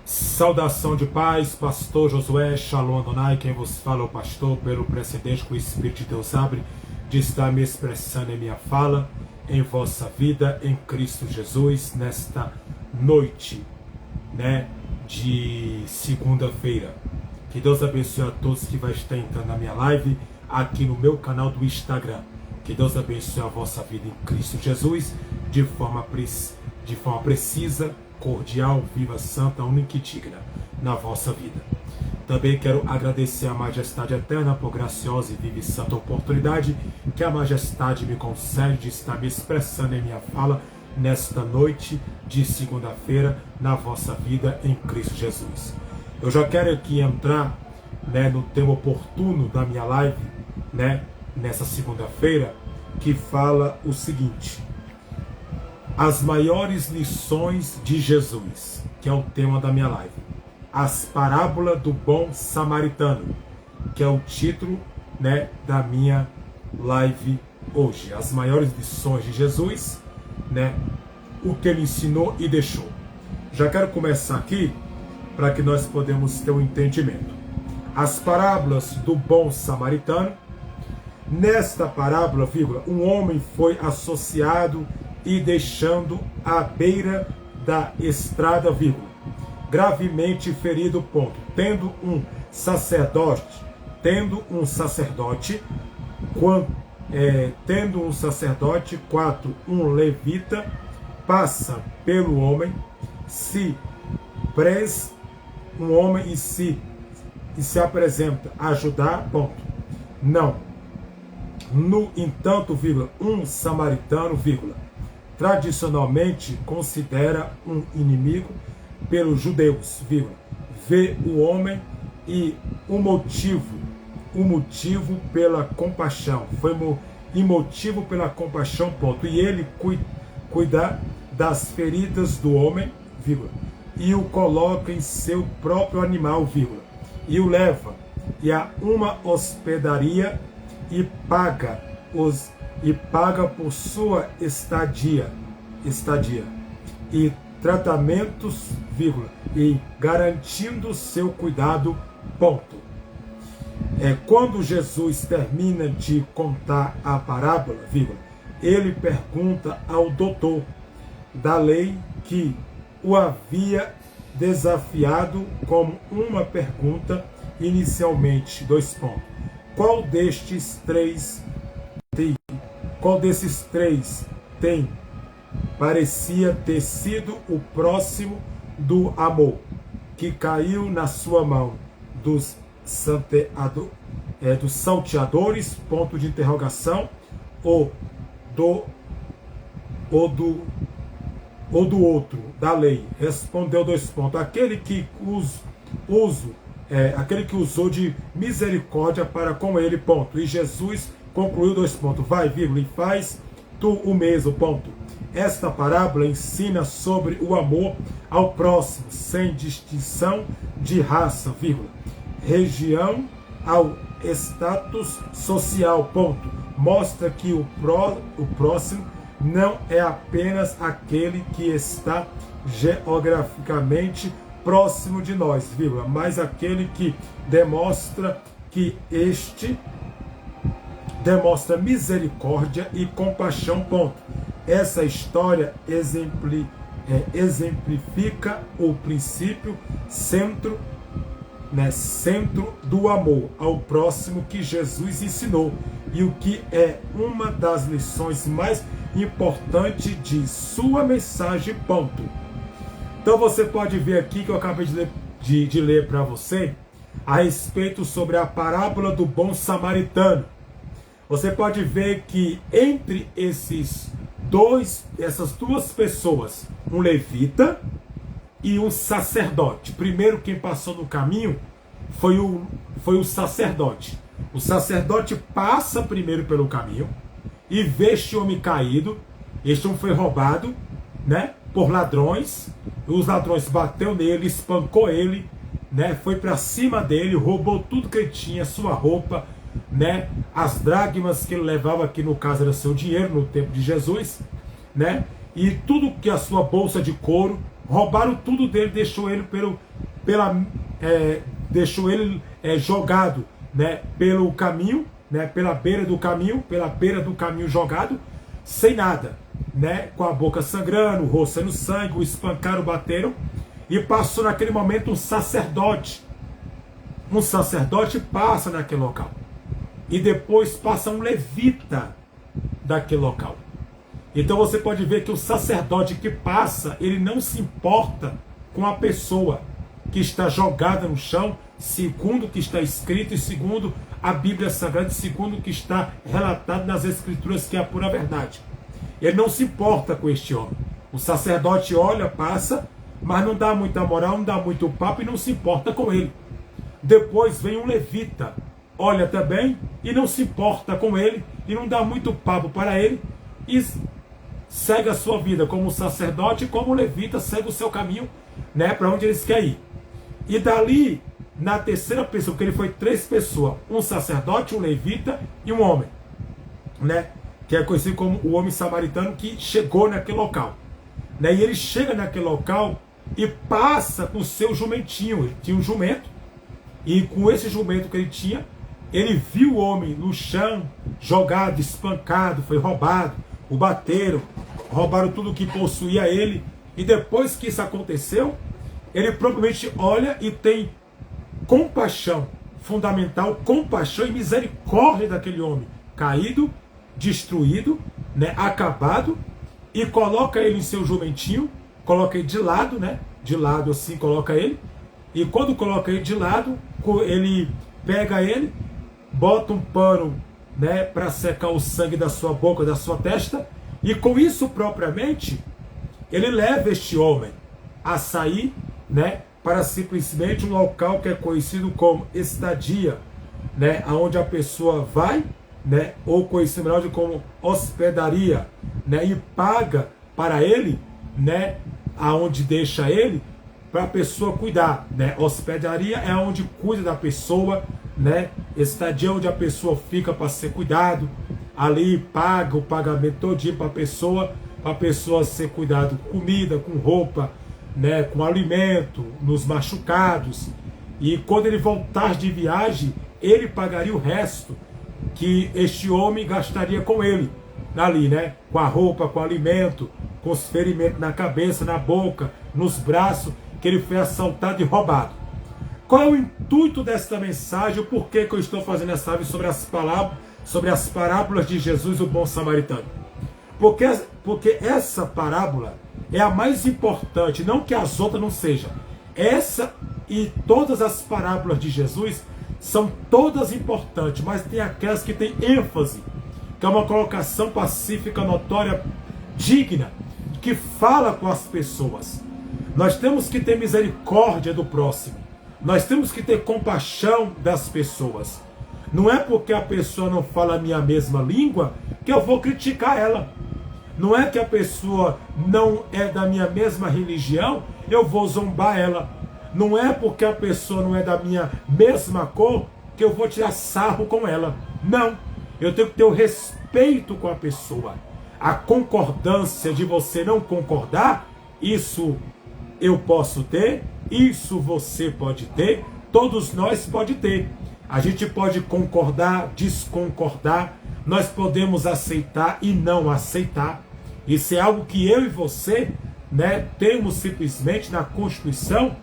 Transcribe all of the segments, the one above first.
Saudação de paz, pastor Josué, Shalom Adonai, quem vos fala é o pastor, pelo precedente que o Espírito de Deus abre, de estar me expressando em minha fala, em vossa vida, em Cristo Jesus, nesta noite, de segunda-feira. Que Deus abençoe a todos que vai estar entrando na minha live, aqui no meu canal do Instagram. Que Deus abençoe a vossa vida em Cristo Jesus, de forma precisa, cordial, viva, santa, única e digna na vossa vida. Também quero agradecer a Majestade Eterna por graciosa e viva e santa oportunidade que a Majestade me concede de estar me expressando em minha fala nesta noite de segunda-feira na vossa vida em Cristo Jesus. Eu já quero aqui entrar no tema oportuno da minha live, nessa segunda-feira, que fala o seguinte: as maiores lições de Jesus, que é o tema da minha live. As parábolas do bom samaritano, que é o título da minha live hoje. As maiores lições de Jesus, o que ele ensinou e deixou. Já quero começar aqui para que nós podemos ter um entendimento. As parábolas do bom samaritano. Nesta parábola, um homem foi associado e deixando à beira da estrada, gravemente ferido, tendo um sacerdote, um levita, passa pelo homem, e se apresenta a ajudar, não. No entanto, um samaritano, tradicionalmente considera um inimigo pelos judeus, vê o homem e o motivo pela compaixão, motivo pela compaixão, e ele cuida das feridas do homem, e o coloca em seu próprio animal, e o leva a uma hospedaria e paga por sua estadia e tratamentos, e garantindo seu cuidado, Quando Jesus termina de contar a parábola, ele pergunta ao doutor da lei que o havia desafiado com uma pergunta inicialmente, Qual desses três parecia ter sido o próximo do amor, que caiu na sua mão dos salteadores, ou do outro, da lei? Respondeu, aquele que usou de misericórdia para com ele, E Jesus concluiu, vai, e faz tu o mesmo, Esta parábola ensina sobre o amor ao próximo, sem distinção de raça, região ao status social, Mostra que o próximo não é apenas aquele que está geograficamente próximo de nós, mas aquele que demonstra misericórdia e compaixão, Essa história exemplifica o princípio centro do amor ao próximo que Jesus ensinou, e o que é uma das lições mais importantes de sua mensagem, Então você pode ver aqui que eu acabei de ler para você a respeito sobre a parábola do bom samaritano. Você pode ver que entre essas duas pessoas, um levita e um sacerdote. Primeiro, quem passou no caminho foi o sacerdote. O sacerdote passa primeiro pelo caminho e vê este homem caído. Este homem foi roubado, por ladrões. Os ladrões bateu nele, espancou ele, foi para cima dele, roubou tudo que ele tinha, sua roupa, as dracmas que ele levava, que no caso era seu dinheiro no tempo de Jesus, e tudo que a sua bolsa de couro, roubaram tudo dele, deixou ele deixou ele jogado, né, pelo caminho, né, pela beira do caminho jogado, sem nada, né, com a boca sangrando, o rosto saindo sangue, o espancaram, o bateram, e passou naquele momento um sacerdote passa naquele local, e depois passa um levita daquele local. Então você pode ver que o sacerdote que passa, ele não se importa com a pessoa que está jogada no chão, segundo o que está escrito e segundo a Bíblia Sagrada, segundo o que está relatado nas Escrituras, que é a pura verdade. Ele não se importa com este homem. O sacerdote olha, passa, mas não dá muita moral, não dá muito papo e não se importa com ele. Depois vem um levita, olha também e não se importa com ele e não dá muito papo para ele e segue a sua vida como sacerdote, como levita, segue o seu caminho, né, para onde eles querem ir. E dali, na terceira pessoa, porque ele foi 3 pessoas, um sacerdote, um levita e um homem, né, que é conhecido como o homem samaritano que chegou naquele local, né, e ele chega naquele local e passa com o seu jumentinho. Ele tinha um jumento, e com esse jumento que ele tinha, ele viu o homem no chão, jogado, espancado, foi roubado, o bateram, roubaram tudo que possuía ele, e depois que isso aconteceu, ele propriamente olha e tem compaixão, fundamental, compaixão e misericórdia daquele homem, caído, destruído, né, acabado, e coloca ele em seu jumentinho, coloca ele de lado, né, de lado assim, coloca ele, e quando coloca ele de lado, ele pega ele, bota um pano, né, para secar o sangue da sua boca, da sua testa, e com isso propriamente, ele leva este homem a sair, né, para simplesmente um local que é conhecido como estadia, né, aonde a pessoa vai, né, ou conhecido melhor como hospedaria, né, e paga para ele, né, aonde deixa ele, para a pessoa cuidar, né? Hospedaria é onde cuida da pessoa, né? Estadia é onde a pessoa fica para ser cuidado, ali paga o pagamento todinho para a pessoa ser cuidado com comida, com roupa, né? Com alimento, nos machucados, e quando ele voltar de viagem, ele pagaria o resto que este homem gastaria com ele, ali, né? Com a roupa, com o alimento, com os ferimentos na cabeça, na boca, nos braços, que ele foi assaltado e roubado. Qual é o intuito desta mensagem? O porquê que eu estou fazendo essa live sobre as parábolas de Jesus, o bom samaritano? Porque essa parábola é a mais importante, não que as outras não sejam. Essa e todas as parábolas de Jesus são todas importantes, mas tem aquelas que têm ênfase, que é uma colocação pacífica, notória, digna, que fala com as pessoas. Nós temos que ter misericórdia do próximo. Nós temos que ter compaixão das pessoas. Não é porque a pessoa não fala a minha mesma língua que eu vou criticar ela. Não é que a pessoa não é da minha mesma religião, eu vou zombar ela. Não é porque a pessoa não é da minha mesma cor que eu vou tirar sarro com ela. Não. Eu tenho que ter o respeito com a pessoa. A concordância de você não concordar, isso eu posso ter, isso você pode ter, todos nós pode ter. A gente pode concordar, desconcordar, nós podemos aceitar e não aceitar. Isso é algo que eu e você, né, temos simplesmente na Constituição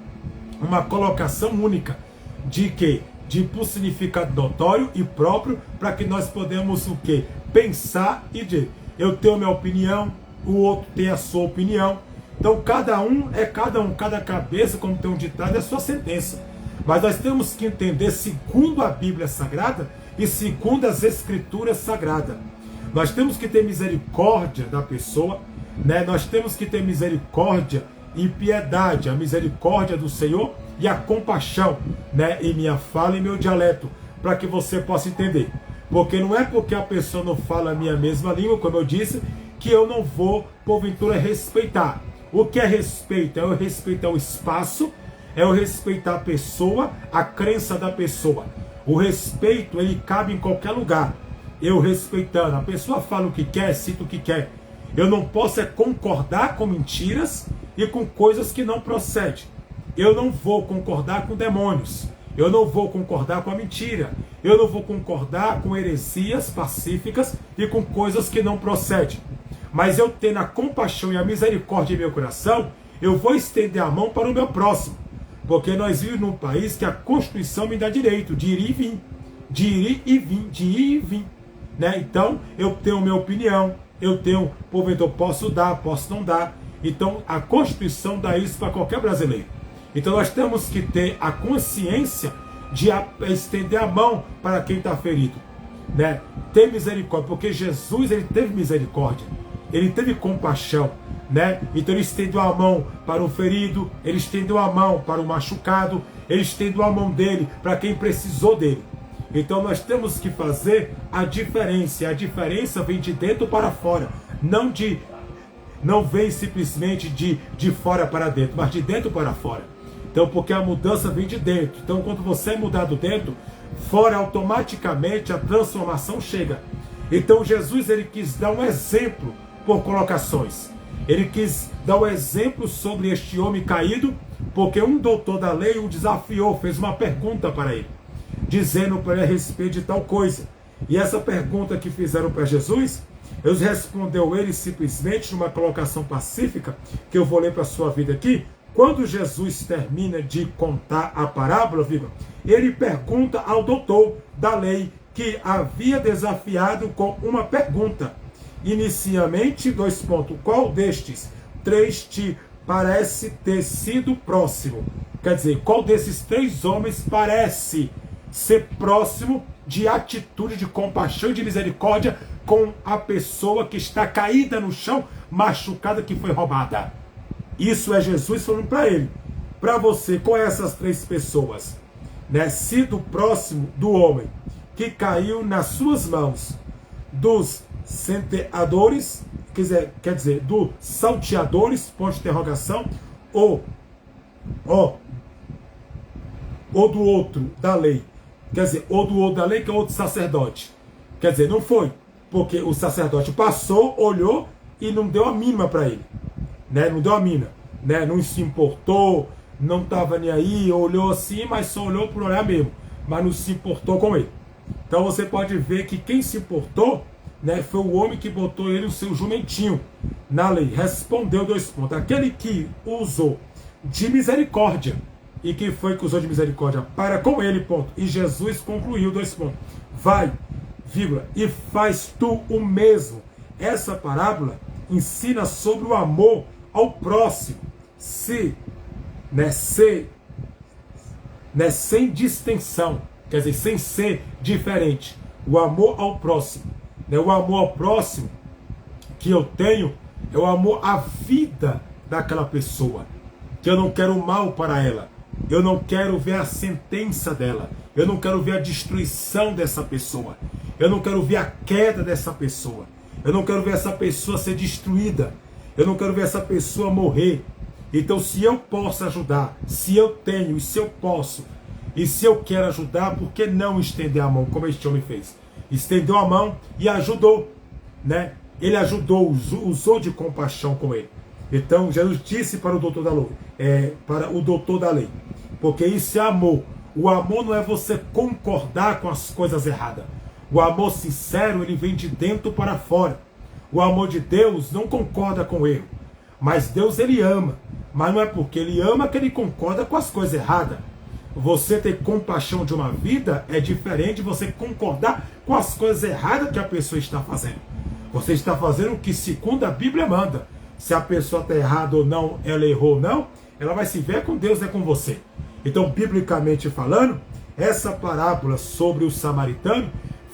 uma colocação única de que? De significado notório e próprio, para que nós podemos o quê? Pensar e dizer, eu tenho minha opinião, o outro tem a sua opinião. Então cada um, cada cabeça, como tem um ditado, é a sua sentença. Mas nós temos que entender segundo a Bíblia Sagrada e segundo as Escrituras Sagradas. Nós temos que ter misericórdia da pessoa, né? Nós temos que ter misericórdia e piedade, a misericórdia do Senhor e a compaixão, né? Em minha fala e meu dialeto, para que você possa entender. Porque não é porque a pessoa não fala a minha mesma língua, como eu disse, que eu não vou, porventura, respeitar. O que é respeito? É o respeitar o espaço, é o respeitar a pessoa, a crença da pessoa. O respeito, ele cabe em qualquer lugar. Eu respeitando, a pessoa fala o que quer, cita o que quer. Eu não posso concordar com mentiras e com coisas que não procedem. eu não vou concordar com demônios, eu não vou concordar com a mentira, eu não vou concordar com heresias pacíficas e com coisas que não procedem. Mas eu tendo a compaixão e a misericórdia em meu coração, eu vou estender a mão para o meu próximo. Porque nós vivemos num país que a Constituição me dá direito de ir e vir, de ir e vir, de ir e vir. Né? Então, eu tenho minha opinião, eu tenho, porventura, posso dar, posso não dar. Então, a Constituição dá isso para qualquer brasileiro. Então, nós temos que ter a consciência de estender a mão para quem está ferido. Né? Ter misericórdia, porque Jesus, ele teve misericórdia, ele teve compaixão. Né? Então ele estendeu a mão para o ferido, ele estendeu a mão para o machucado, ele estendeu a mão dele para quem precisou dele. Então nós temos que fazer a diferença. A diferença vem de dentro para fora, não vem simplesmente de fora para dentro, mas de dentro para fora. Então, porque a mudança vem de dentro. Então, quando você é mudado dentro, fora automaticamente a transformação chega. Então Jesus, ele quis dar um exemplo por colocações. Ele quis dar um exemplo sobre este homem caído, porque um doutor da lei o desafiou, fez uma pergunta para ele, dizendo para ele a respeito de tal coisa. E essa pergunta que fizeram para Jesus, Jesus respondeu ele simplesmente numa colocação pacífica, que eu vou ler para a sua vida aqui. Quando Jesus termina de contar a parábola, ele pergunta ao doutor da lei, que havia desafiado com uma pergunta. Inicialmente, 2 pontos. Qual destes 3 te parece ter sido próximo? Quer dizer, qual desses 3 homens parece ser próximo de atitude de compaixão e de misericórdia com a pessoa que está caída no chão, machucada, que foi roubada? Isso é Jesus falando para ele. Para você, qual é essas 3 pessoas? Né? Sido próximo do homem que caiu nas suas mãos, dos senteadores, quer dizer, dos salteadores, ponto de interrogação, ou do outro da lei, quer dizer, ou do outro da lei, que é outro sacerdote. Quer dizer, não foi, porque o sacerdote passou, olhou e não deu a mínima para ele, né? Não deu a mínima, né? Não se importou, não estava nem aí, olhou assim, mas só olhou por olhar mesmo, mas não se importou com ele. Então você pode ver que quem se importou, né, foi o homem que botou ele, o seu jumentinho, na lei. Respondeu 2 pontos. Aquele que usou de misericórdia. E quem foi que usou de misericórdia? Para com ele, ponto. E Jesus concluiu 2 pontos. Vai, vírgula, e faz tu o mesmo. Essa parábola ensina sobre o amor ao próximo. Sem distinção. Quer dizer, sem ser diferente. O amor ao próximo. O amor ao próximo que eu tenho é o amor à vida daquela pessoa. Que eu não quero mal para ela. Eu não quero ver a sentença dela. Eu não quero ver a destruição dessa pessoa. Eu não quero ver a queda dessa pessoa. Eu não quero ver essa pessoa ser destruída. Eu não quero ver essa pessoa morrer. Então, se eu posso ajudar, se eu tenho, e se eu posso, e se eu quero ajudar, por que não estender a mão, como este homem fez? Estendeu a mão e ajudou, né? Ele ajudou, usou de compaixão com ele. Então Jesus disse para o doutor da lei, porque isso é amor. O amor não é você concordar com as coisas erradas. O amor sincero, ele vem de dentro para fora. O amor de Deus não concorda com o erro, mas Deus, ele ama. Mas não é porque ele ama que ele concorda com as coisas erradas. Você ter compaixão de uma vida é diferente de você concordar com as coisas erradas que a pessoa está fazendo. Você está fazendo o que segundo a Bíblia manda. Se a pessoa está errada ou não, ela errou ou não, ela vai se ver com Deus, é com você. Então, biblicamente falando, essa parábola sobre o samaritano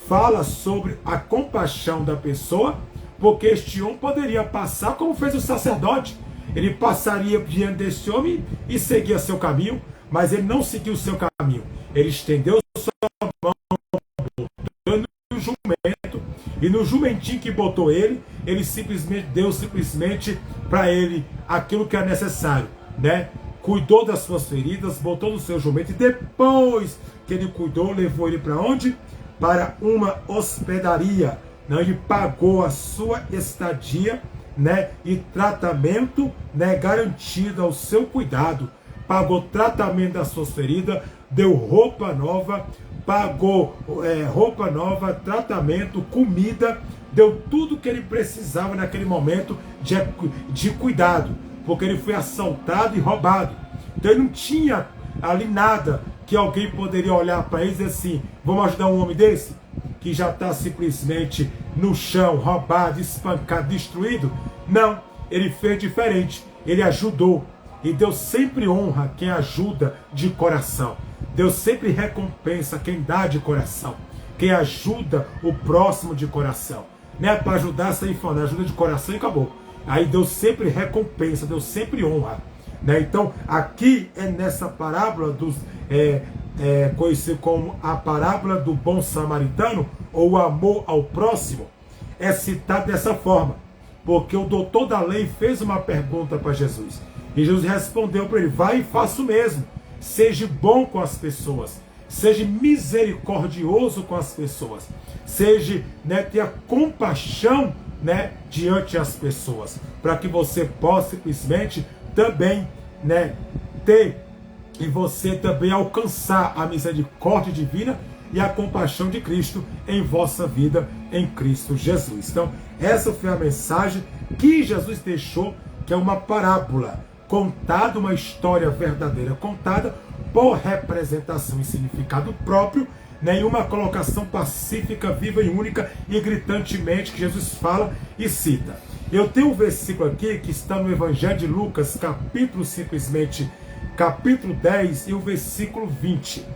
fala sobre a compaixão da pessoa, porque este homem poderia passar como fez o sacerdote. Ele passaria diante desse homem e seguia seu caminho, mas ele não seguiu o seu caminho. Ele estendeu sua mão, botando no jumento, e no jumentinho que botou ele simplesmente deu para ele aquilo que é necessário, né? Cuidou das suas feridas, botou no seu jumento, e depois que ele cuidou, levou ele para onde? Para uma hospedaria. Não, ele pagou a sua estadia, né, e tratamento, né, garantido ao seu cuidado, pagou tratamento das suas feridas, deu roupa nova, pagou roupa nova, tratamento, comida, deu tudo que ele precisava naquele momento de cuidado, porque ele foi assaltado e roubado. Então ele não tinha ali nada que alguém poderia olhar para ele e dizer assim, vamos ajudar um homem desse? Que já está simplesmente no chão, roubado, espancado, destruído. Não, ele fez diferente, ele ajudou. E Deus sempre honra quem ajuda de coração. Deus sempre recompensa quem dá de coração, quem ajuda o próximo de coração. Não é para ajudar sem fome, ajuda de coração e acabou. Aí Deus sempre recompensa, Deus sempre honra. Né? Então, aqui é nessa parábola, conhecido como a parábola do bom samaritano, ou o amor ao próximo, é citado dessa forma. Porque o doutor da lei fez uma pergunta para Jesus. E Jesus respondeu para ele, vai e faça o mesmo. Seja bom com as pessoas. Seja misericordioso com as pessoas. Seja, tenha compaixão, diante das pessoas. Para que você possa simplesmente também, ter e você também alcançar a misericórdia divina e a compaixão de Cristo em vossa vida em Cristo Jesus. Então, essa foi a mensagem que Jesus deixou, que é uma parábola contada, uma história verdadeira contada por representação e significado próprio, em uma colocação pacífica, viva e única e gritantemente que Jesus fala e cita. Eu tenho um versículo aqui que está no Evangelho de Lucas, capítulo 10 e o versículo 20.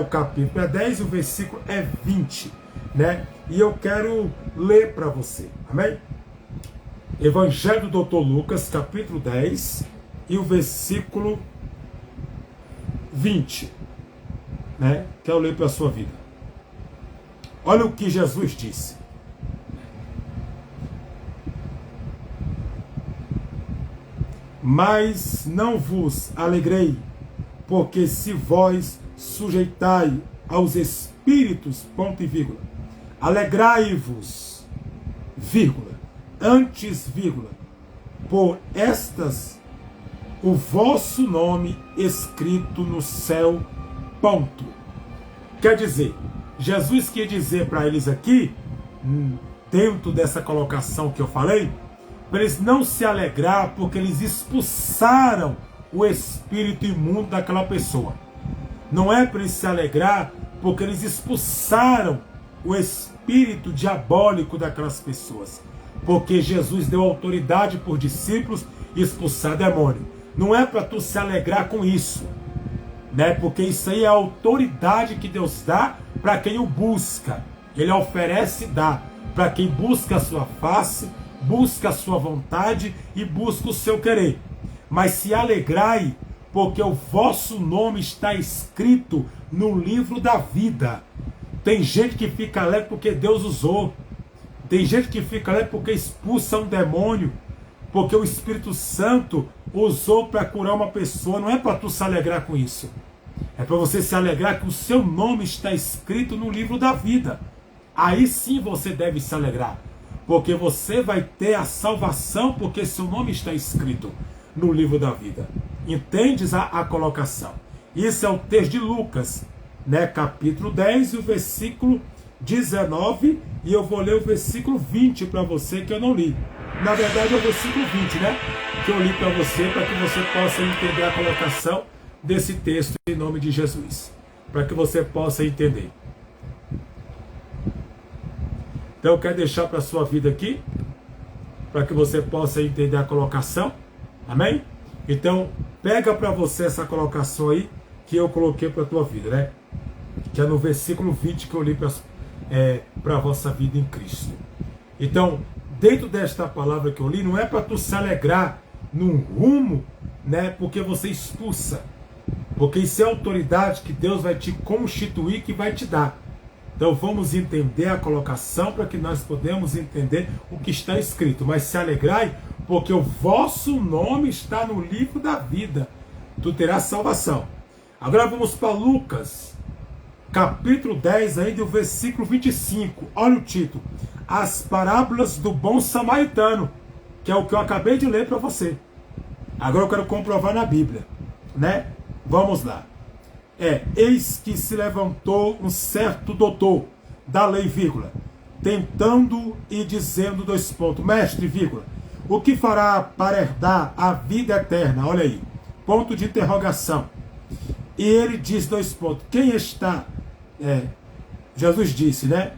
O capítulo é 10 e o versículo é 20. E eu quero ler para você. Amém? Evangelho do Dr. Lucas, capítulo 10 e o versículo 20. Quero ler para a sua vida. Olha o que Jesus disse. Mas não vos alegrei, porque se vós sujeitai aos espíritos, ponto e vírgula, alegrai-vos, vírgula, antes, vírgula, por estas o vosso nome escrito no céu, ponto. Quer dizer, Jesus quer dizer para eles aqui, dentro dessa colocação que eu falei, para eles não se alegrar porque eles expulsaram o espírito imundo daquela pessoa. Não é para eles se alegrar porque eles expulsaram o espírito diabólico daquelas pessoas. Porque Jesus deu autoridade por discípulos expulsar demônio. Não é para tu se alegrar com isso, porque isso aí é a autoridade que Deus dá para quem o busca. Ele oferece e dá para quem busca a sua face, busca a sua vontade e busca o seu querer. Mas se alegrai, porque o vosso nome está escrito no livro da vida. Tem gente que fica alegre porque Deus usou. Tem gente que fica alegre porque expulsa um demônio, porque o Espírito Santo usou para curar uma pessoa. Não é para tu se alegrar com isso. É para você se alegrar que o seu nome está escrito no livro da vida. Aí sim você deve se alegrar. Porque você vai ter a salvação, porque seu nome está escrito no livro da vida. Entendes a colocação? Isso é o texto de Lucas, capítulo 10, e o versículo 19, e eu vou ler o versículo 20 para você, que eu não li. Na verdade é o versículo 20, que eu li para você que você possa entender a colocação desse texto em nome de Jesus. Para que você possa entender. Então eu quero deixar para a sua vida aqui, para que você possa entender a colocação. Amém? Então, pega para você essa colocação aí, que eu coloquei para a tua vida, que é no versículo 20 que eu li para a vossa vida em Cristo. Então, dentro desta palavra que eu li, não é para tu se alegrar num rumo, porque você expulsa. Porque isso é autoridade que Deus vai te constituir, que vai te dar. Então vamos entender a colocação para que nós podemos entender o que está escrito. Mas se alegrai, porque o vosso nome está no livro da vida. Tu terás salvação. Agora vamos para Lucas, capítulo 10, ainda o versículo 25. Olha o título. As parábolas do bom samaritano, que é o que eu acabei de ler para você. Agora eu quero comprovar na Bíblia. né? Vamos lá. Eis que se levantou um certo doutor da lei, vírgula, tentando e dizendo, dois pontos, mestre, vírgula, o que fará para herdar a vida eterna? Olha aí, ponto de interrogação. E ele diz, dois pontos, quem está, Jesus disse, né?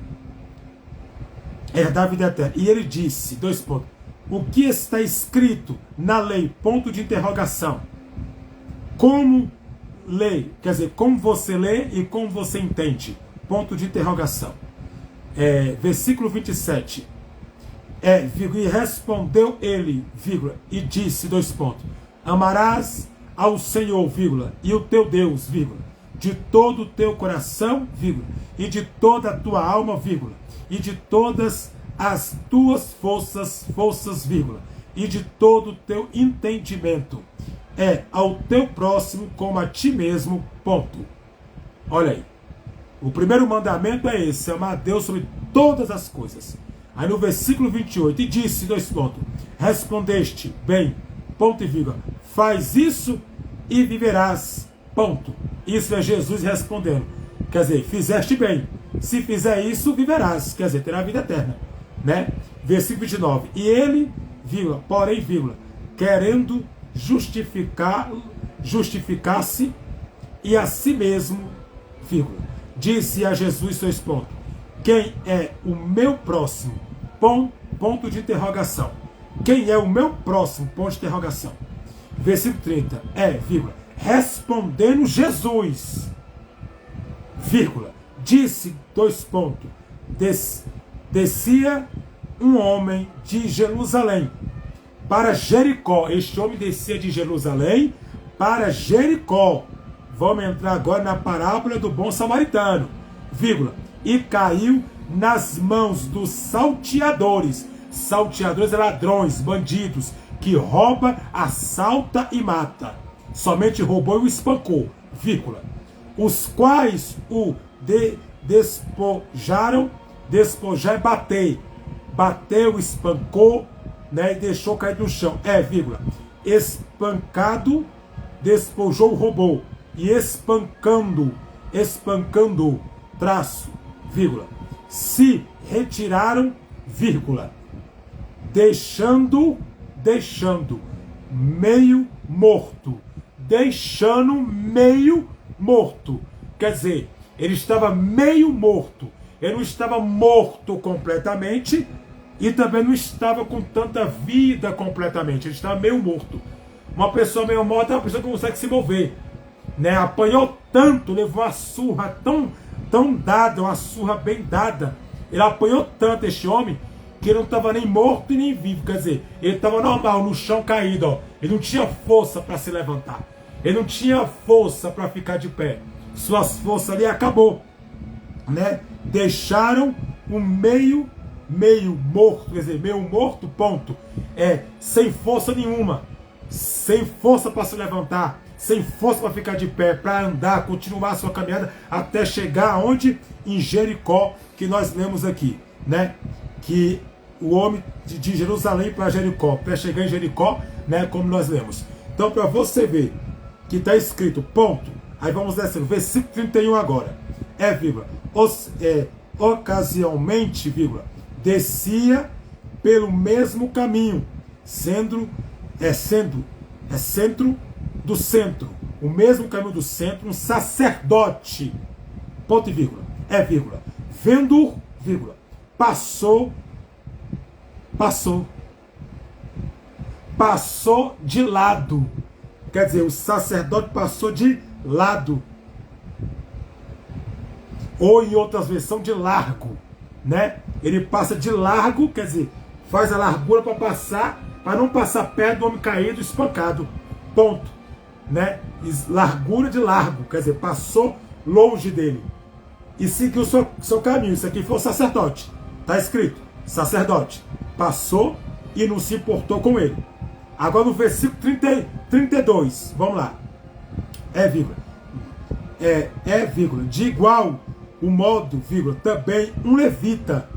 Herdar a vida eterna. E ele disse, dois pontos, o que está escrito na lei? Ponto de interrogação. Como lê, quer dizer, como você lê e como você entende? Ponto de interrogação. Versículo 27. E respondeu ele, vírgula, e disse, dois pontos, amarás ao Senhor, vírgula, e o teu Deus, vírgula, de todo o teu coração, vírgula, e de toda a tua alma, vírgula, e de todas as tuas forças, vírgula, e de todo o teu entendimento, ao teu próximo como a ti mesmo, ponto. Olha aí, o primeiro mandamento é esse, amar a Deus sobre todas as coisas. Aí no versículo 28, e disse, dois pontos, respondeste bem, ponto e vírgula, faz isso e viverás, ponto. Isso é Jesus respondendo, quer dizer, fizeste bem, se fizer isso, viverás, quer dizer, terá vida eterna, né? Versículo 29, e ele, vírgula, porém, vírgula, querendo justificar-se e a si mesmo, vírgula, disse a Jesus, dois pontos, quem é o meu próximo? Ponto de interrogação. Quem é o meu próximo? Ponto de interrogação. Versículo 30, vírgula, respondendo Jesus, vírgula, disse, dois pontos, descia um homem de Jerusalém para Jericó. Este homem descia de Jerusalém para Jericó. Vamos entrar agora na parábola do bom samaritano, vírgula, e caiu nas mãos dos salteadores. Salteadores é ladrões, bandidos, que rouba, assalta e mata. Somente roubou e o espancou, vírgula, os quais o despojar e bateu, espancou, né, e deixou cair no chão, vírgula, espancado, despojou, roubou, e espancando, traço, vírgula, se retiraram, vírgula, deixando meio morto, quer dizer, ele estava meio morto, ele não estava morto completamente e também não estava com tanta vida completamente, ele estava meio morto. Uma pessoa meio morta é uma pessoa que não consegue se mover, né? Apanhou tanto, levou uma surra tão dada, uma surra bem dada, ele apanhou tanto, este homem, que ele não estava nem morto e nem vivo, quer dizer, ele estava normal, no chão caído, ó. Ele não tinha força para se levantar, ele não tinha força para ficar de pé, suas forças ali acabou, né? Deixaram um meio morto, quer dizer, meio morto, ponto, sem força nenhuma, sem força para se levantar, sem força para ficar de pé, para andar, continuar a sua caminhada até chegar aonde? Em Jericó, que nós lemos aqui, né? Que o homem de Jerusalém para Jericó, para chegar em Jericó, né? Como nós lemos. Então, para você ver que está escrito, ponto, aí vamos descer, versículo 31 agora, vírgula, ocasionalmente, vírgula, descia pelo mesmo caminho, centro do centro, o mesmo caminho do centro, um sacerdote, ponto e vírgula, vírgula, vendo, vírgula, passou de lado, quer dizer, o sacerdote passou de lado, ou em outras versões de largo, né? Ele passa de largo, quer dizer, faz a largura para passar, para não passar perto do homem caído, espancado, ponto, né? Largura de largo, quer dizer, passou longe dele e seguiu o seu caminho. Isso aqui foi o sacerdote, está escrito, sacerdote, passou e não se importou com ele. Agora no versículo 32, vamos lá, vírgula, de igual o modo, vírgula, também um levita,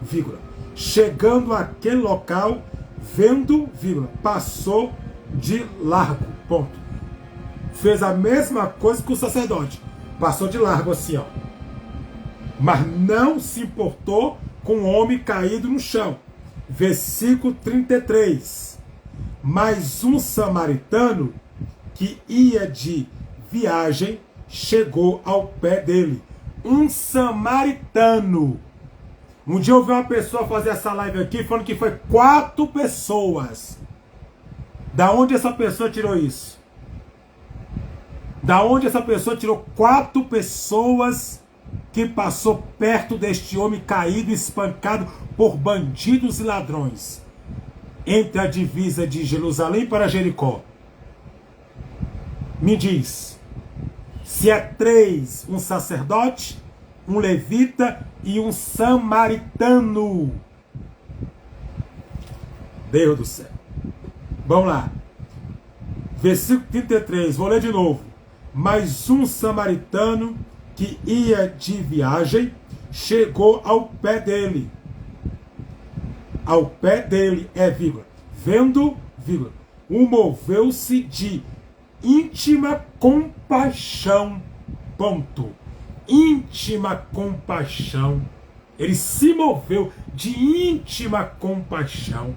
vírgula, chegando àquele local, vendo, vírgula, passou de largo, ponto. fez a mesma coisa que o sacerdote. Passou de largo assim, ó. Mas não se importou com o homem caído no chão. Versículo 33. Mas um samaritano que ia de viagem chegou ao pé dele. Um samaritano. Um dia eu vi uma pessoa fazer essa live aqui falando que foi 4 pessoas. Da onde essa pessoa tirou isso? Da onde essa pessoa tirou 4 pessoas que passou perto deste homem caído, espancado por bandidos e ladrões, entre a divisa de Jerusalém para Jericó? Me diz, se é 3, um sacerdote, um levita e um samaritano. Deus do céu. Vamos lá. Versículo 33, vou ler de novo. Mas um samaritano que ia de viagem chegou ao pé dele. Ao pé dele, vírgula. Vendo, vírgula. Moveu-se de íntima compaixão. Ponto. Íntima compaixão. Ele se moveu de íntima compaixão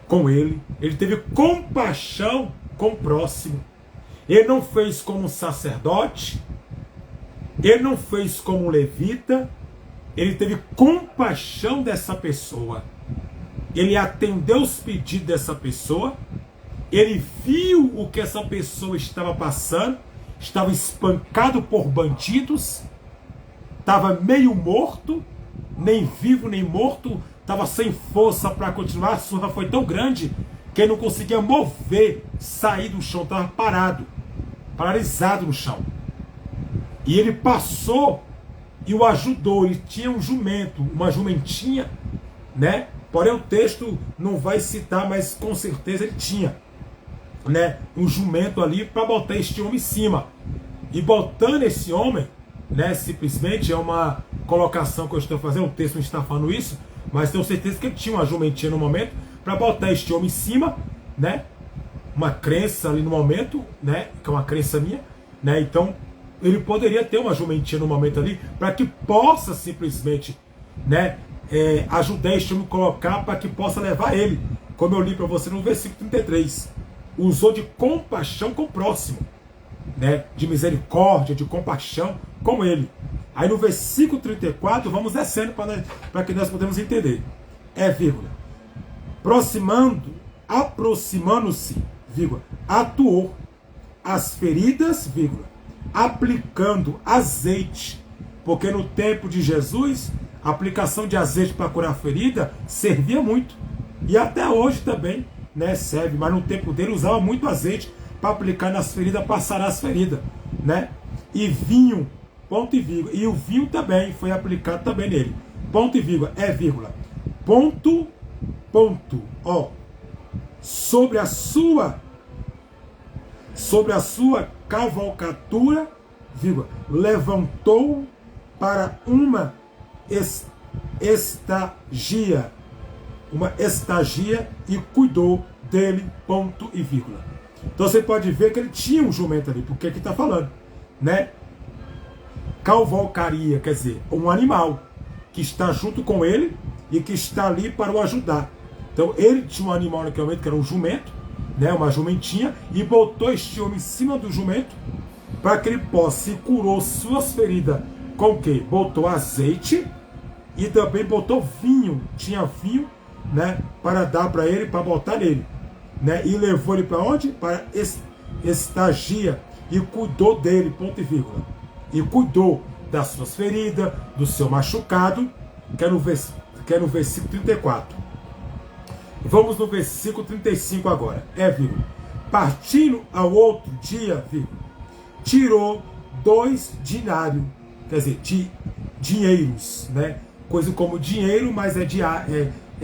com ele. Ele teve compaixão com o próximo. Ele não fez como um sacerdote. Ele não fez como um levita. Ele teve compaixão dessa pessoa. Ele atendeu os pedidos dessa pessoa. Ele viu o que essa pessoa estava passando. Estava espancado por bandidos. Estava meio morto. Nem vivo, nem morto. Estava sem força para continuar. A surra foi tão grande que ele não conseguia mover, sair do chão. Estava parado. Paralisado no chão. E ele passou e o ajudou. Ele tinha um jumento, uma jumentinha, né? Porém o texto não vai citar, mas com certeza ele tinha, né, um jumento ali para botar este homem em cima. E botando esse homem, né, simplesmente é uma colocação que eu estou fazendo, o texto não está falando isso, mas tenho certeza que ele tinha uma jumentinha no momento para botar este homem em cima, né? Uma crença ali no momento, né, que é uma crença minha, né? Então ele poderia ter uma jumentinha no momento ali para que possa simplesmente, né, ajudar este homem a colocar para que possa levar ele, como eu li para você no versículo 33. Usou de compaixão com o próximo, né, de misericórdia, de compaixão com ele. Aí no versículo 34, vamos descendo para que nós podemos entender. Vírgula. Aproximando-se, vírgula, atuou as feridas, vírgula, aplicando azeite, porque no tempo de Jesus, a aplicação de azeite para curar a ferida servia muito. E até hoje também, né, serve, mas no tempo dele usava muito azeite para aplicar nas feridas, para sarar as feridas, né? E vinho, ponto e vírgula. E o vinho também foi aplicado também nele. Ponto e vírgula, vírgula. Ponto, ó. Sobre a sua cavalcadura, vírgula, levantou para uma estagia e cuidou dele, ponto e vírgula. Então você pode ver que ele tinha um jumento ali, porque aqui está falando, né? Cavalcaria, quer dizer, um animal que está junto com ele e que está ali para o ajudar. Então ele tinha um animal naquele momento que era um jumento, né, uma jumentinha, e botou este homem em cima do jumento para que ele possa, e curou suas feridas com o quê? Botou azeite e também botou vinho, tinha vinho, né, para dar para ele, para botar nele, né, e levou ele para onde? Para estagia e cuidou dele, ponto e vírgula, e cuidou das suas feridas, do seu machucado, que é no versículo 34. Vamos no versículo 35 agora. Vírgula. Partindo ao outro dia, vírgula, tirou 2 dinários, quer dizer, dinheiros, né? Coisa como dinheiro, mas é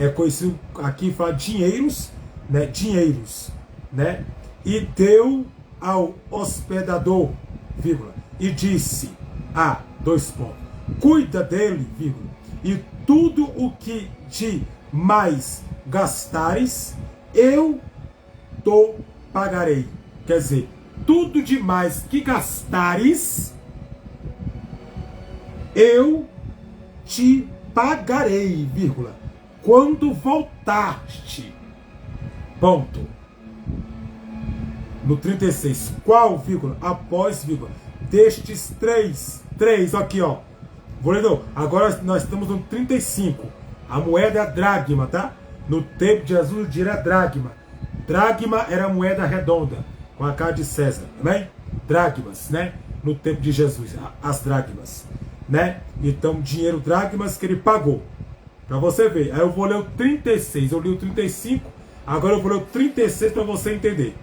conhecido aqui, fala dinheiros, né? Dinheiros, né? E deu ao hospedador, vírgula, e disse, 2 pontos, cuida dele, vírgula, e tudo o que de mais gastares, eu pagarei. Quer dizer, tudo demais que gastares, eu te pagarei, vírgula, quando voltaste. Ponto. No 36, qual, vírgula, após, vírgula, destes três, aqui, ó. Vou ler, não. Agora nós estamos no 35. A moeda é a dracma, tá? No tempo de Jesus, o dinheiro é dracma. Dracma era a moeda redonda, com a cara de César, amém? Dracmas, né? No tempo de Jesus, as dracmas, né? Então, dinheiro dracmas que ele pagou. Para você ver. Aí eu vou ler o 36. Eu li o 35. Agora eu vou ler o 36 para você entender.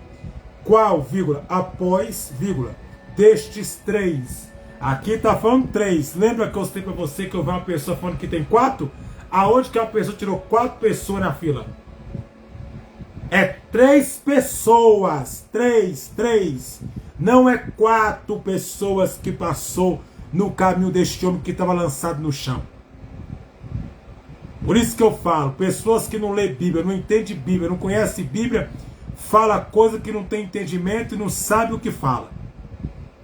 Qual, vírgula, após, vírgula, destes três. Aqui está falando três. Lembra que eu citei para você que eu vi uma pessoa falando que tem 4? Aonde que a pessoa tirou 4 pessoas na fila? É 3 pessoas. 3. Não é 4 pessoas que passou no caminho deste homem que estava lançado no chão. Por isso que eu falo, pessoas que não lê Bíblia, não entendem Bíblia, não conhecem Bíblia, fala coisa que não tem entendimento e não sabe o que fala.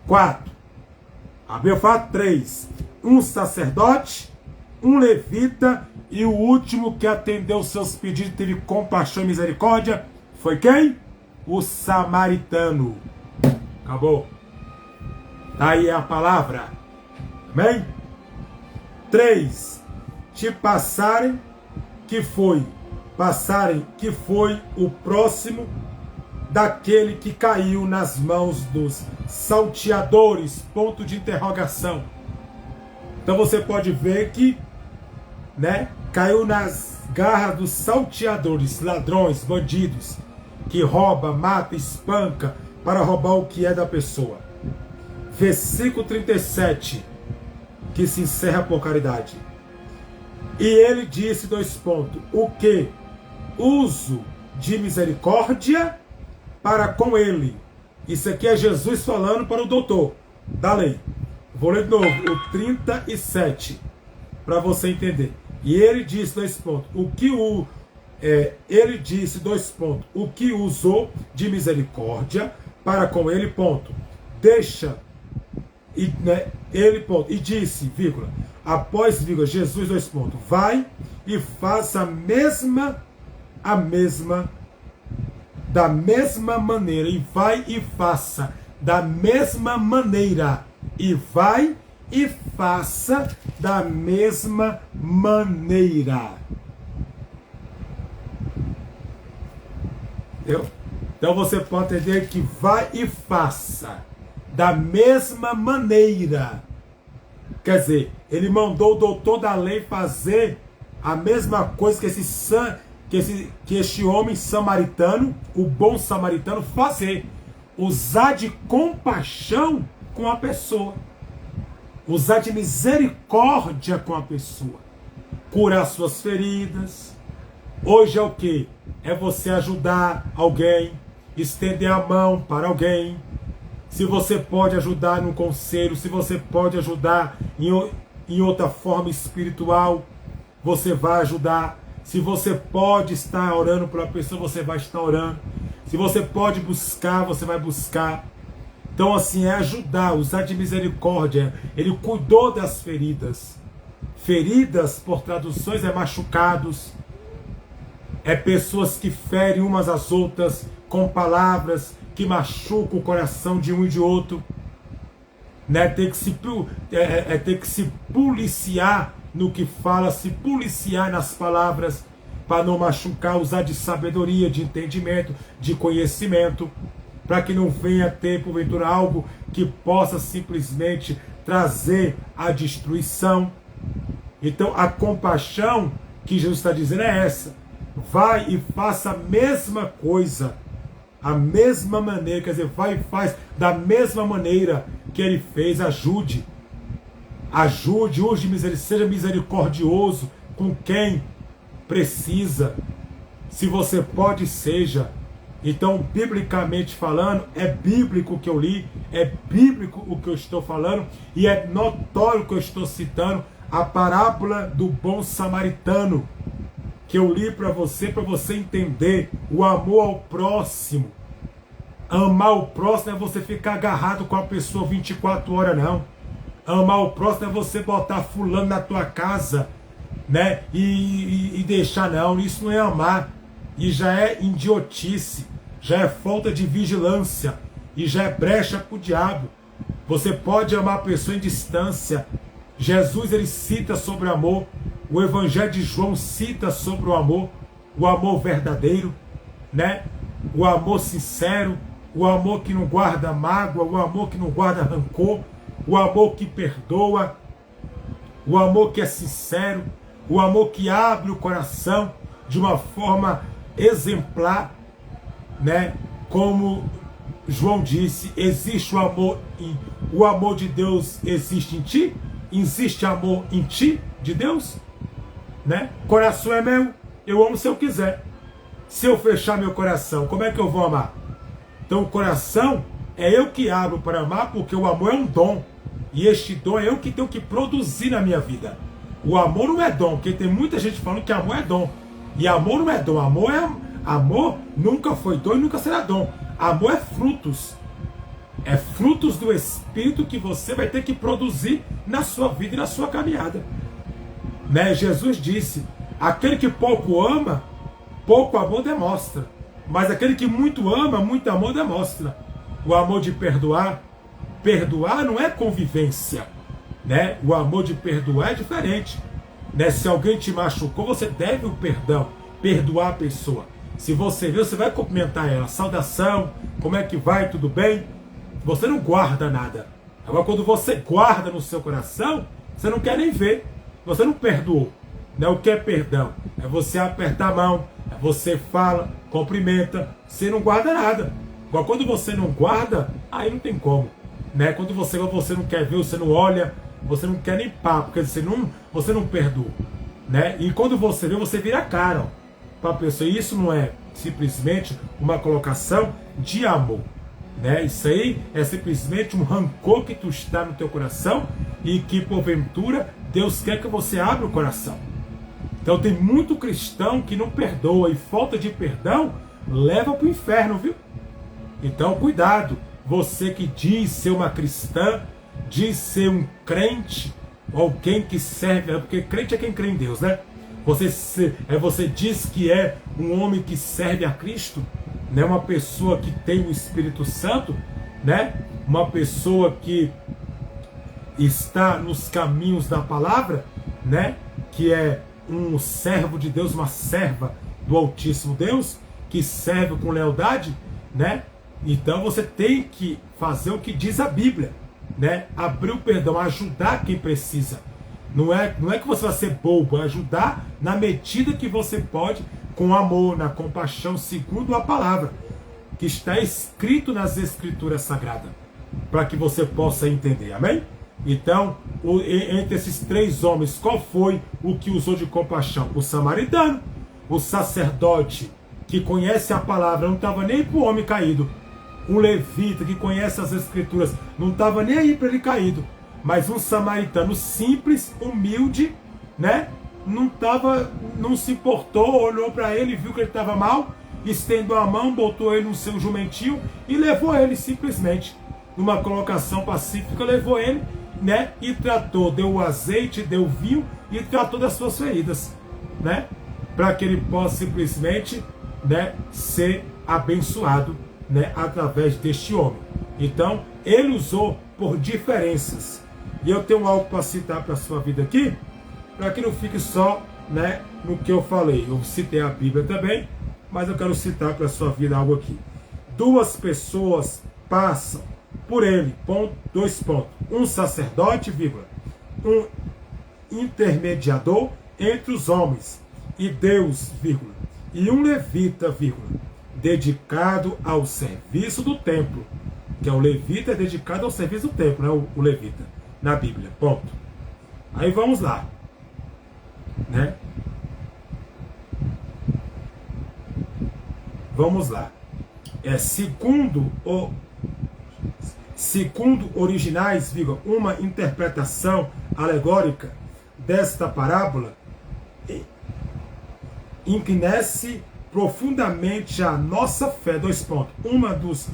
4. A Bíblia fala 3. Um sacerdote, um levita e o último que atendeu seus pedidos, teve compaixão e misericórdia, foi quem? O samaritano. Acabou. Daí é a palavra. Amém? 3. Te passarem que foi o próximo daquele que caiu nas mãos dos salteadores, ponto de interrogação. Então você pode ver que, né, caiu nas garras dos salteadores, ladrões, bandidos, que rouba, mata, espanca para roubar o que é da pessoa. Versículo 37, que se encerra por caridade. E ele disse, 2 pontos, o que? Uso de misericórdia para com ele. Isso aqui é Jesus falando para o doutor da lei. Vou ler de novo, o 37, para você entender. E ele disse, 2 pontos, ele disse, 2 pontos, o que usou de misericórdia para com ele, ponto. Deixa, e, né, ele, ponto, e disse, vírgula, após, vírgula, Jesus, 2 pontos, vai e faça da mesma maneira, e vai e faça da mesma maneira, e vai e faça da mesma maneira. Entendeu? Então você pode entender que vai e faça da mesma maneira. Quer dizer, ele mandou o doutor da lei fazer a mesma coisa que este homem samaritano, o bom samaritano, fazer. Usar de compaixão com a pessoa. Usar de misericórdia com a pessoa. Curar suas feridas. Hoje é o que? É você ajudar alguém, estender a mão para alguém. Se você pode ajudar num conselho, se você pode ajudar em outra forma espiritual, você vai ajudar. Se você pode estar orando pela pessoa, você vai estar orando. Se você pode buscar, você vai buscar. Então assim, é ajudar, usar de misericórdia. Ele cuidou das feridas. Feridas, por traduções, é machucados. É pessoas que ferem umas às outras com palavras que machucam o coração de um e de outro. Né? Tem que se policiar no que fala, se policiar nas palavras, para não machucar, usar de sabedoria, de entendimento, de conhecimento, para que não venha ter, porventura, algo que possa simplesmente trazer a destruição. Então, a compaixão que Jesus está dizendo é essa. Vai e faça a mesma coisa, a mesma maneira, quer dizer, vai e faz da mesma maneira que ele fez, ajude, use, seja misericordioso com quem precisa. Se você pode, seja. Então, biblicamente falando, é bíblico o que eu li, é bíblico o que eu estou falando, e é notório que eu estou citando a parábola do bom samaritano, que eu li para você entender o amor ao próximo. Amar o próximo é você ficar agarrado com a pessoa 24 horas, não. Amar o próximo é você botar fulano na tua casa, né? E deixar, não. Isso não é amar. E já é idiotice, já é falta de vigilância, e já é brecha para o diabo. Você pode amar a pessoa em distância. Jesus, ele cita sobre o amor. O Evangelho de João cita sobre o amor verdadeiro, né? O amor sincero, o amor que não guarda mágoa, o amor que não guarda rancor, o amor que perdoa, o amor que é sincero, o amor que abre o coração de uma forma exemplar, né? Como João disse, existe o amor de Deus existe em ti? Existe amor em ti, de Deus? Né? Coração é meu, eu amo se eu quiser. Se eu fechar meu coração, como é que eu vou amar? Então o coração é eu que abro para amar, porque o amor é um dom. E este dom é eu que tenho que produzir na minha vida. O amor não é dom, porque tem muita gente falando que amor é dom. E amor não é dom, amor nunca foi dom e nunca será dom. Amor é frutos. É frutos do Espírito que você vai ter que produzir na sua vida e na sua caminhada. Né? Jesus disse, aquele que pouco ama, pouco amor demonstra. Mas aquele que muito ama, muito amor demonstra. O amor de perdoar. Perdoar não é convivência. Né? O amor de perdoar é diferente. Né? Se alguém te machucou, você deve o perdão. Perdoar a pessoa. Se você vê, você vai cumprimentar ela. Saudação, como é que vai, tudo bem? Você não guarda nada. Agora, quando você guarda no seu coração, você não quer nem ver. Você não perdoou. Né? O que é perdão? É você apertar a mão, é você fala, cumprimenta, você não guarda nada. Agora, quando você não guarda, aí não tem como. Né? Quando você não quer ver, você não olha, você não quer nem papo, porque você não perdoa. Né? E quando você vê, você vira a cara para a pessoa. E isso não é simplesmente uma colocação de amor. Né? Isso aí é simplesmente um rancor que tu está no teu coração e que porventura Deus quer que você abra o coração. Então tem muito cristão que não perdoa, e falta de perdão leva para o inferno, viu? Então cuidado, você que diz ser uma cristã, diz ser um crente, alguém que serve, porque crente é quem crê em Deus, né? Você diz que é um homem que serve a Cristo, né? Uma pessoa que tem o Espírito Santo, né? Uma pessoa que está nos caminhos da palavra, né? Que é um servo de Deus, uma serva do Altíssimo Deus, que serve com lealdade, né? Então você tem que fazer o que diz a Bíblia, né? Abrir o perdão, ajudar quem precisa. Não é que você vai ser bobo, é ajudar na medida que você pode, com amor, na compaixão, segundo a palavra, que está escrito nas Escrituras Sagradas, para que você possa entender, amém? Então, entre esses três homens, qual foi o que usou de compaixão? O samaritano, o sacerdote, que conhece a palavra, não estava nem para o homem caído. Um levita, que conhece as Escrituras, não estava nem aí para ele caído. Mas um samaritano simples, humilde, né? Não se importou, olhou para ele, viu que ele estava mal, estendeu a mão, botou ele no seu jumentinho e levou ele simplesmente. Numa colocação pacífica, levou ele, né? E tratou, deu o azeite, deu o vinho e tratou das suas feridas, né? Para que ele possa simplesmente, né, ser abençoado, né, através deste homem. Então, ele usou por diferenças. E eu tenho algo para citar para a sua vida aqui, para que não fique só, né, no que eu falei. Eu citei a Bíblia também, mas eu quero citar para a sua vida algo aqui. Duas pessoas passam por ele, ponto, dois pontos. Um sacerdote, vírgula, um intermediador entre os homens e Deus, vírgula, e um levita, vírgula, dedicado ao serviço do templo. Que é o levita, é dedicado ao serviço do templo, né? O levita, na Bíblia, ponto. Aí vamos lá, né? Vamos lá. Segundo originais, uma interpretação alegórica desta parábola, inclina-se profundamente a nossa fé, dois pontos. Uma dos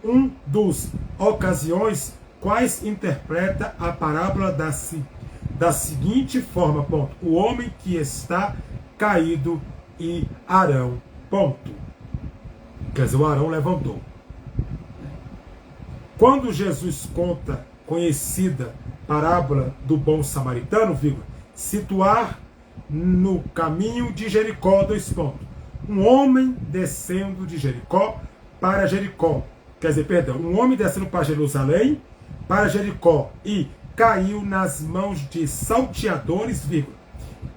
um dos ocasiões quais interpreta a parábola da seguinte forma, ponto. O homem que está caído e Arão, ponto. Quer dizer, o Arão levantou. Quando Jesus conta conhecida parábola do bom samaritano, vírgula, situar no caminho de Jericó, dois pontos. Um homem descendo de Jericó para Jericó. Quer dizer, perdão, um homem descendo para Jerusalém, para Jericó, e caiu nas mãos de salteadores, vírgula,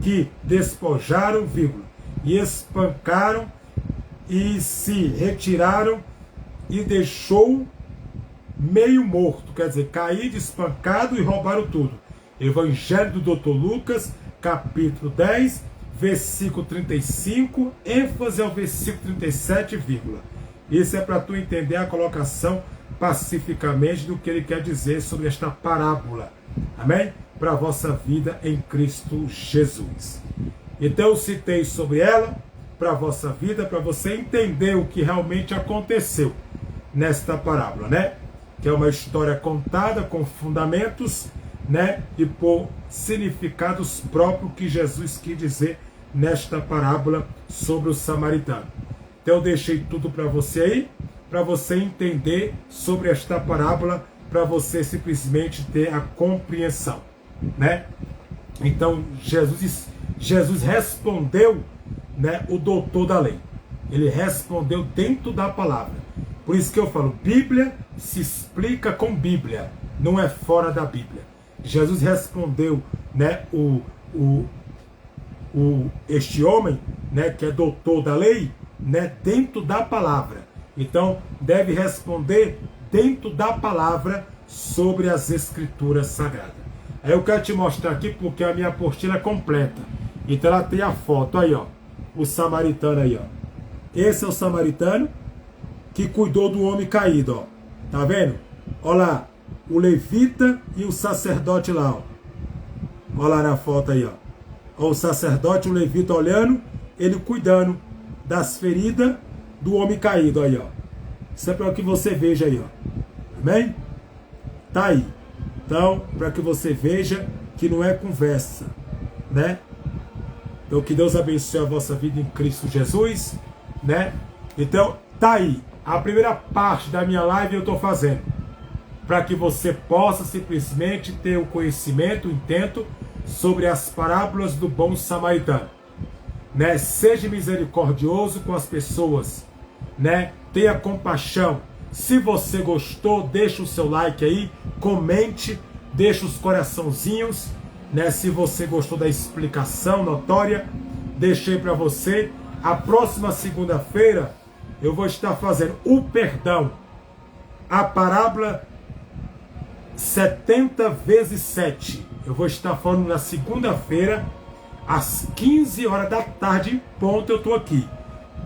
que despojaram, vírgula, e espancaram e se retiraram e deixou meio morto. Quer dizer, caído, espancado e roubaram tudo. Evangelho do Dr. Lucas, capítulo 10, versículo 35, ênfase ao versículo 37, vírgula. Isso é para tu entender a colocação pacificamente do que ele quer dizer sobre esta parábola. Amém? Para a vossa vida em Cristo Jesus. Então eu citei sobre ela, para a vossa vida, para você entender o que realmente aconteceu nesta parábola, né? Que é uma história contada com fundamentos, né? E por significados próprios que Jesus quis dizer nesta parábola sobre o samaritano. Então eu deixei tudo para você aí, para você entender sobre esta parábola, para você simplesmente ter a compreensão, né? Então Jesus respondeu, né, o doutor da lei. Ele respondeu dentro da palavra. Por isso que eu falo, Bíblia se explica com Bíblia, não é fora da Bíblia. Jesus respondeu, né, este homem, né, que é doutor da lei, né, dentro da palavra. Então, deve responder dentro da palavra sobre as escrituras sagradas. Aí eu quero te mostrar aqui porque a minha apostila é completa. Então ela tem a foto aí, ó. O samaritano aí, ó. Esse é o samaritano que cuidou do homem caído, ó. Tá vendo? Olha lá, o levita e o sacerdote lá, ó. Olha lá na foto aí, ó. Ó, o sacerdote, o levita olhando, ele cuidando das feridas do homem caído aí, ó. Isso é para que você veja aí, ó. Amém? Tá aí. Então, para que você veja que não é conversa, né? Então, que Deus abençoe a vossa vida em Cristo Jesus, né? Então, tá aí. A primeira parte da minha live eu estou fazendo para que você possa simplesmente ter o conhecimento, o intento sobre as parábolas do bom samaritano, né? Seja misericordioso com as pessoas, né? Tenha compaixão. Se você gostou, deixa o seu like aí, comente, deixa os coraçãozinhos, né? Se você gostou da explicação notória, deixei para você. A próxima segunda-feira eu vou estar fazendo o perdão, a parábola 70 vezes 7. Eu vou estar falando na segunda-feira, às 15 horas da tarde, em ponto, eu estou aqui.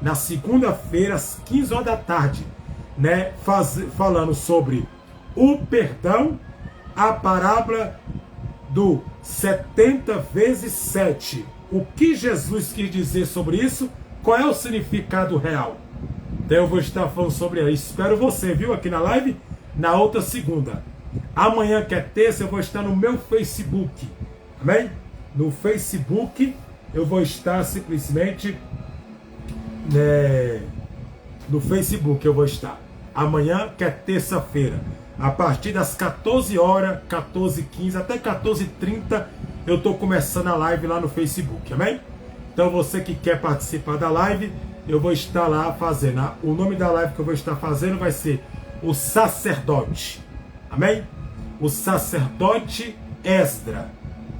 Na segunda-feira, às 15 horas da tarde, né, falando sobre o perdão, a parábola do 70 vezes 7. O que Jesus quis dizer sobre isso? Qual é o significado real? Então eu vou estar falando sobre isso. Espero você, viu, aqui na live, na outra segunda. Amanhã, que é terça, eu vou estar no meu Facebook. Amém? No Facebook eu vou estar simplesmente... no Facebook eu vou estar. Amanhã, que é terça-feira, a partir das 14 horas, 14h15 até 14h30, eu estou começando a live lá no Facebook, amém? Então você que quer participar da live, eu vou estar lá fazendo. O nome da live que eu vou estar fazendo vai ser O Sacerdote, amém? O Sacerdote Esdra,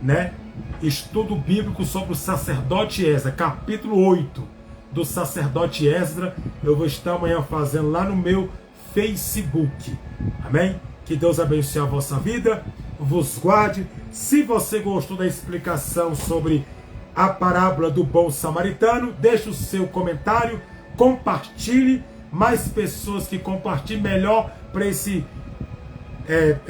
né? Estudo bíblico sobre o sacerdote Esdra, capítulo 8 do sacerdote Esdra. Eu vou estar amanhã fazendo lá no meu Facebook, amém? Que Deus abençoe a vossa vida, vos guarde. Se você gostou da explicação sobre a parábola do bom samaritano, deixe o seu comentário, compartilhe. Mais pessoas que compartilhem, melhor para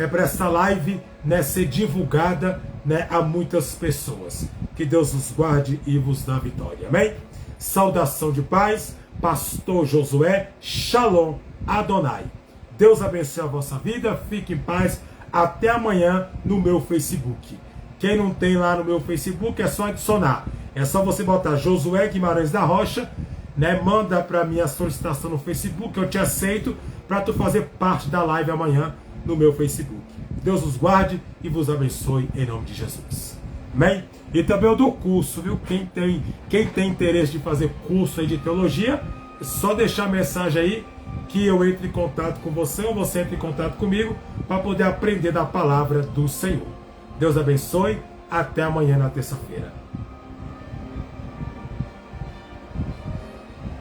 para essa live, né, ser divulgada, né, a muitas pessoas. Que Deus os guarde e vos dá vitória, amém? Saudação de paz, Pastor Josué, Shalom Adonai. Deus abençoe a vossa vida, fique em paz. Até amanhã no meu Facebook. Quem não tem lá no meu Facebook é só adicionar. É só você botar Josué Guimarães da Rocha, né? Manda para mim a solicitação no Facebook, eu te aceito para tu fazer parte da live amanhã no meu Facebook. Deus os guarde e vos abençoe em nome de Jesus. Amém? E também eu dou curso, viu? Quem tem interesse de fazer curso aí de teologia, é só deixar a mensagem aí que eu entre em contato com você ou você entre em contato comigo para poder aprender da palavra do Senhor. Deus abençoe. Até amanhã na terça-feira.